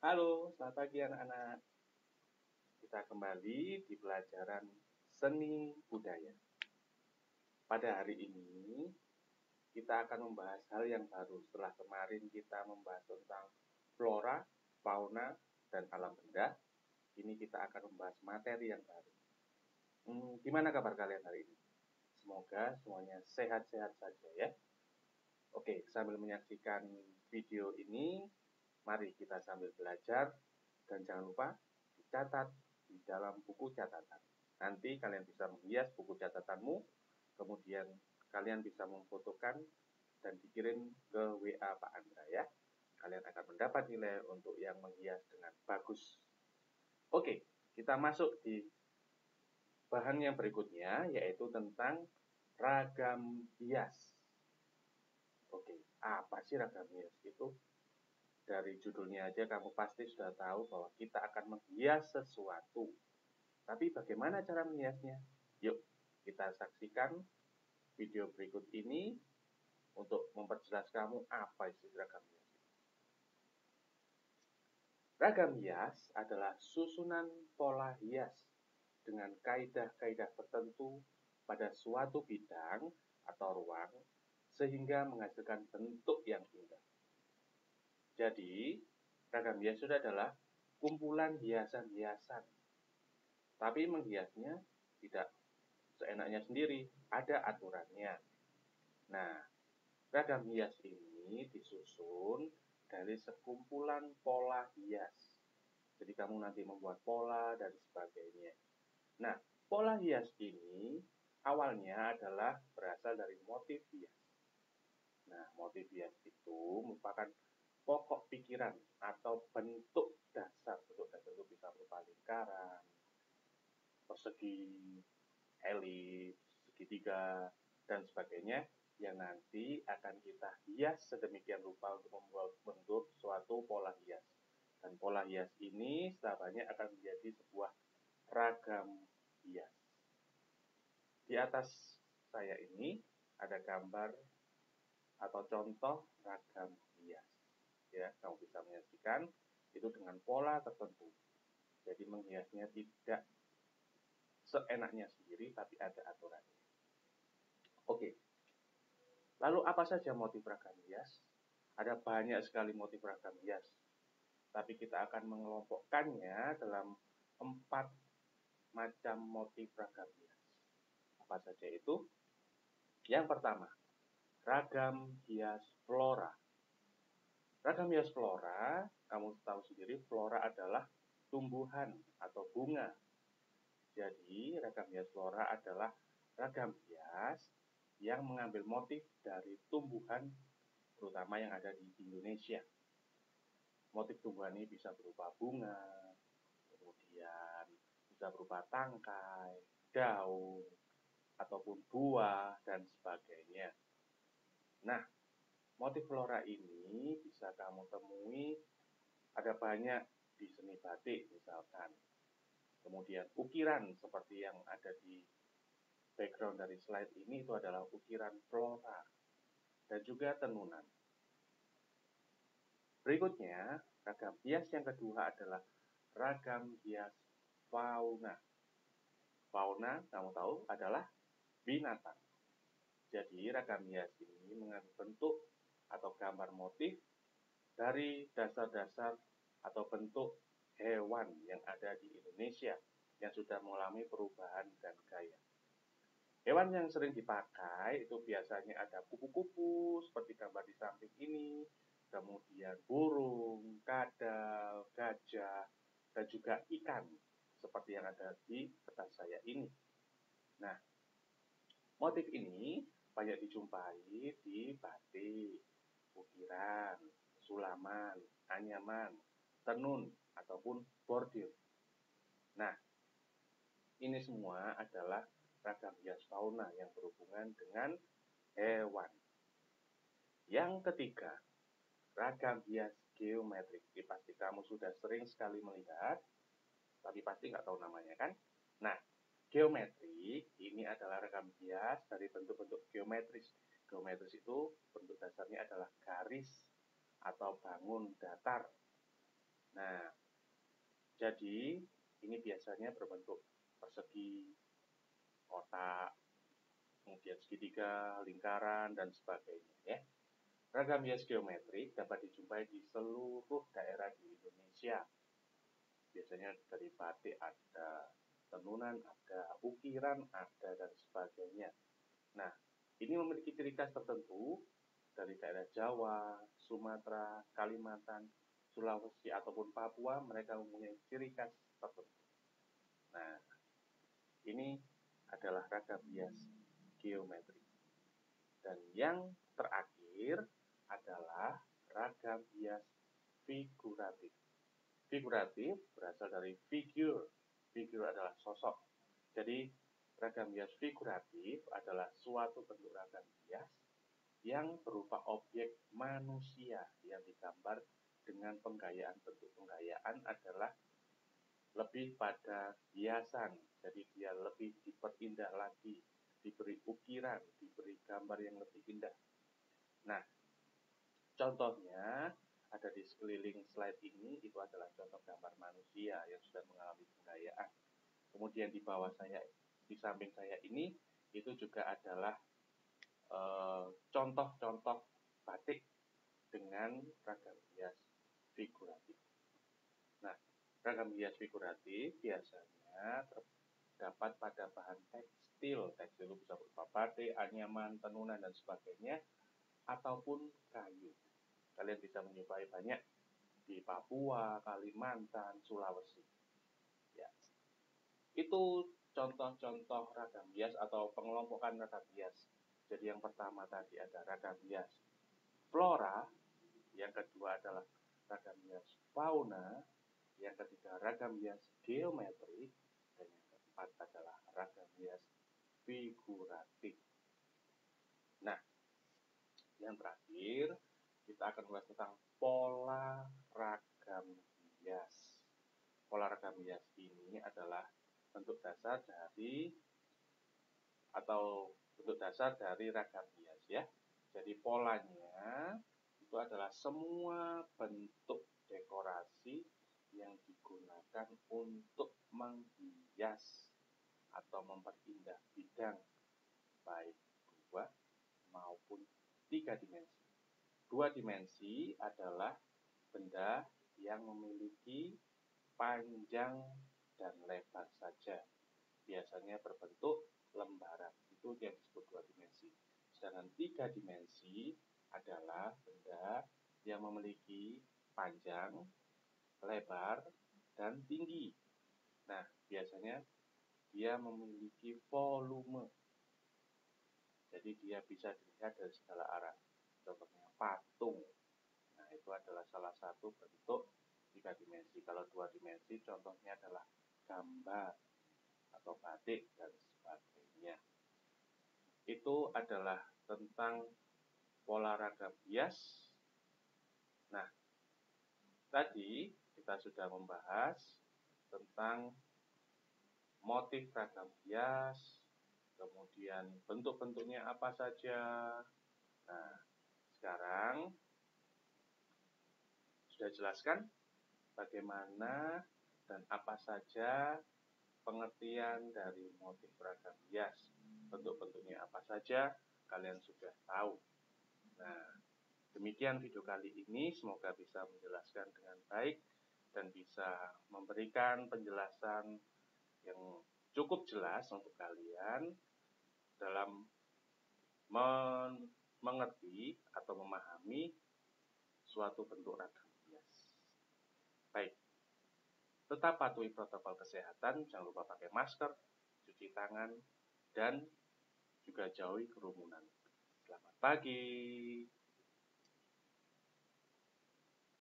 Halo, selamat pagi anak-anak. Kita kembali di pelajaran seni budaya. Pada hari ini, kita akan membahas hal yang baru setelah kemarin kita membahas tentang flora, fauna, dan alam benda. Ini kita akan membahas materi yang baru. Gimana kabar kalian hari ini? Semoga semuanya sehat-sehat saja ya. Oke, sambil menyaksikan video ini, mari kita sambil belajar. Dan jangan lupa dicatat di dalam buku catatan. Nanti kalian bisa menghias buku catatanmu, kemudian kalian bisa memfotokan dan dikirim ke WA Pak Andra ya. Kalian akan mendapat nilai untuk yang menghias dengan bagus. Oke, kita masuk di bahan yang berikutnya, yaitu tentang ragam hias. Oke, apa sih ragam hias itu? Dari judulnya aja kamu pasti sudah tahu bahwa kita akan menghias sesuatu. Tapi bagaimana cara menghiasnya? Yuk, kita saksikan video berikut ini untuk memperjelas kamu apa isi ragam hias. Ragam hias adalah susunan pola hias dengan kaidah-kaidah tertentu pada suatu bidang atau ruang sehingga menghasilkan bentuk yang indah. Jadi, ragam hias itu adalah kumpulan hiasan-hiasan. Tapi menghiasnya tidak seenaknya sendiri, ada aturannya. Nah, ragam hias ini disusun dari sekumpulan pola hias. Jadi kamu nanti membuat pola dan sebagainya. Nah, pola hias ini awalnya adalah berasal dari motif hias. Nah, motif hias itu merupakan pokok pikiran atau bentuk dasar. Bentuk dasar itu bisa berupa lingkaran, persegi, elips, segitiga, dan sebagainya yang nanti akan kita hias sedemikian rupa untuk membuat bentuk suatu pola hias. Dan pola hias ini setelahnya akan menjadi sebuah ragam hias. Di atas saya ini ada gambar atau contoh ragam hias. Ya, kamu bisa menyaksikan itu dengan pola tertentu. Jadi menghiasnya tidak seenaknya sendiri, tapi ada aturannya. Oke. Lalu apa saja motif ragam hias? Ada banyak sekali motif ragam hias. Tapi kita akan mengelompokkannya dalam 4 macam motif ragam hias. Apa saja itu? Yang pertama, ragam hias flora. Ragam hias flora, kamu tahu sendiri, flora adalah tumbuhan atau bunga. Jadi, ragam hias flora adalah ragam hias yang mengambil motif dari tumbuhan, terutama yang ada di Indonesia. Motif tumbuhan ini bisa berupa bunga, kemudian bisa berupa tangkai, daun, ataupun buah, dan sebagainya. Nah, motif flora ini bisa kamu temui ada banyak di seni batik misalkan. Kemudian ukiran seperti yang ada di background dari slide ini itu adalah ukiran flora dan juga tenunan. Berikutnya, ragam hias yang kedua adalah ragam hias fauna. Fauna, kamu tahu, adalah binatang. Jadi, ragam hias ini mengambil bentuk atau gambar motif dari dasar-dasar atau bentuk hewan yang ada di Indonesia yang sudah mengalami perubahan dan gaya. Hewan yang sering dipakai itu biasanya ada kupu-kupu seperti gambar di samping ini, kemudian burung, kadal, gajah, dan juga ikan seperti yang ada di atas saya ini. Nah, motif ini banyak dijumpai di batik, ukiran, sulaman, anyaman, tenun, ataupun bordir. Nah, ini semua adalah ragam hias fauna yang berhubungan dengan hewan. Yang ketiga, ragam hias geometrik. Pasti kamu sudah sering sekali melihat, tapi pasti nggak tahu namanya kan? Nah, geometrik ini adalah ragam hias dari bentuk-bentuk geometris. Geometris itu bentuk dasarnya adalah garis atau bangun datar. Nah, jadi ini biasanya berbentuk persegi, kotak, kemudian segitiga, lingkaran, dan sebagainya ya. Ragam hias geometrik dapat dijumpai di seluruh daerah di Indonesia. Biasanya dari batik ada, tenunan ada, ukiran ada, dan sebagainya. Nah, ini memiliki ciri khas tertentu dari daerah Jawa, Sumatera, Kalimantan, Sulawesi, ataupun Papua, mereka mempunyai ciri khas tertentu. Nah, ini adalah ragam hias geometrik. Dan yang terakhir adalah ragam hias figuratif. Figuratif berasal dari figure. Figure adalah sosok. Jadi, ragam hias figuratif adalah suatu bentuk ragam hias yang berupa objek manusia yang digambar dengan penggayaan. Bentuk penggayaan adalah lebih pada hiasan. Jadi, dia lebih diperindah lagi, diberi ukiran, diberi gambar yang lebih indah. Nah, contohnya ada di sekeliling slide ini, itu adalah contoh gambar manusia yang sudah mengalami penggayaan. Kemudian di bawah saya, di samping saya ini, itu juga adalah contoh-contoh batik dengan ragam hias figuratif. Nah, ragam hias figuratif biasanya terdapat pada bahan tekstil. Tekstil itu bisa berupa batik, anyaman, tenunan, dan sebagainya, ataupun kayu. Kalian bisa menjumpai banyak di Papua, Kalimantan, Sulawesi. Ya. Itu contoh-contoh ragam hias atau pengelompokan ragam hias. Jadi yang pertama tadi ada ragam hias flora, yang kedua adalah ragam hias fauna, yang ketiga ragam hias geometri, dan yang keempat adalah ragam hias figuratif. Nah, yang terakhir kita akan membahas tentang pola ragam hias. Pola ragam hias ini adalah bentuk dasar dari ragam hias ya. Jadi polanya itu adalah semua bentuk dekorasi yang digunakan untuk menghias atau memperindah bidang, baik 2 maupun 3 dimensi. 2 dimensi adalah benda yang memiliki panjang dan lebar saja. Biasanya berbentuk lembaran. Itu yang disebut 2 dimensi. Sedangkan 3 dimensi adalah benda yang memiliki panjang, lebar, dan tinggi. Nah, biasanya dia memiliki volume. Jadi dia bisa dilihat dari segala arah. Contohnya patung. Nah, itu adalah salah satu bentuk 3 dimensi. Kalau 2 dimensi contohnya adalah gambar atau batik dan sebagainya. Itu adalah tentang pola ragam hias. Nah, tadi kita sudah membahas tentang motif ragam hias, kemudian bentuk-bentuknya apa saja. Nah, sekarang sudah jelaskan bagaimana dan apa saja pengertian dari motif ragam hias. Bentuk-bentuknya apa saja, kalian sudah tahu. Nah, demikian video kali ini, semoga bisa menjelaskan dengan baik dan bisa memberikan penjelasan yang cukup jelas untuk kalian dalam mengerti atau memahami suatu bentuk ragam hias. Baik, tetap patuhi protokol kesehatan, jangan lupa pakai masker, cuci tangan, dan juga jauhi kerumunan. Selamat pagi.